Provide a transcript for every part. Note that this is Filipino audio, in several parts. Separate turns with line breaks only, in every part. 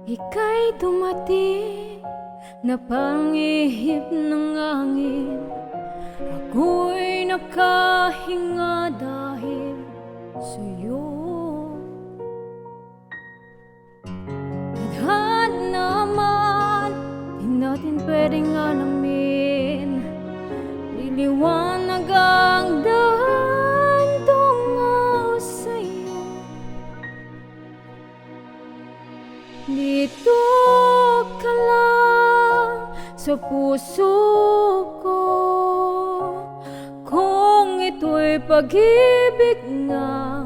Ika'y dumating na pangihip ng hangin. Ako'y nakahinga dahil sa'yo. Tadhana naman, di natin pwedeng alamin. Liliwanag ang daan tungo sa'yo. Dito ka lang sa puso ko. Kung ito'y pag-ibig nga,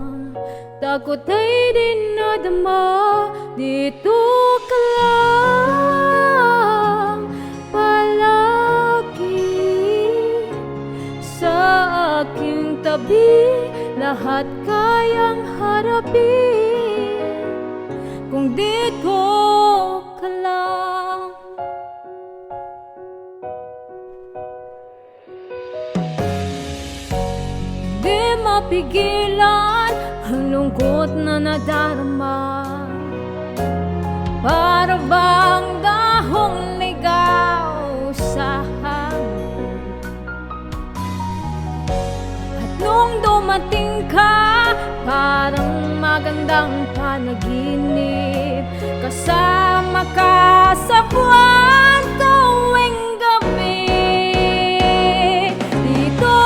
takot ay dinadama. Dito ka lang palagi sa aking tabi. Lahat kayang harapin kung dito ka lang. Di mapigilan ang lungkot na nadarama. Para bang dahong ligaw sa hangin. At nung dumating ka, parang magandang panaginip. Kasama ka sa buwan tuwing gabi. Dito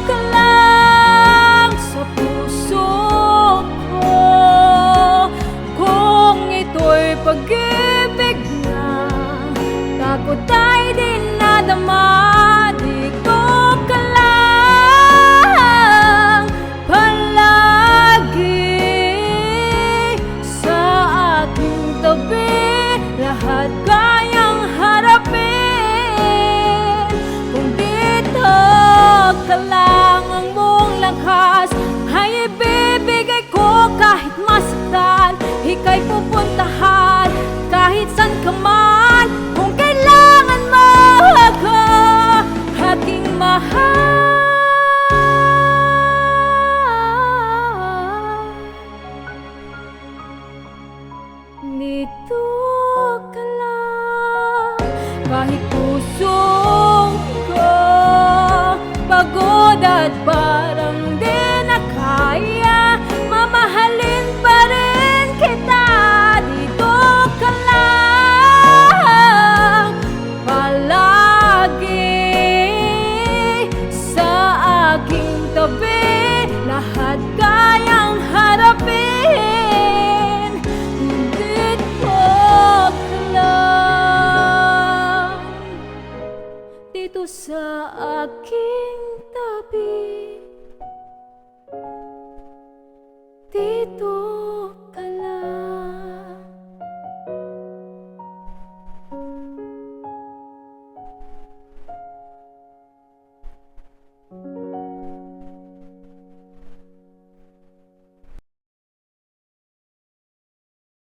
ka lang sa puso ko. Kung ito'y pag-ibig na, takot ay dinadama. Dito ka lang palagi sa aking tabi. Lahat kayang harapin kung dito ka lang. Ang buong lakas ay ibibigay ko kahit masaktan. Ika'y pupuntahan kahit san ka man. Kung kailangan mo ako, aking mahal. Dito ka lang kahit pusong ko pagod at parang di na kaya. Mamahalin pa rin kita. Dito ka lang palagi sa aking tabi. Lahat kayang harapin. Dito ka lang, dito sa aking tabi. Dito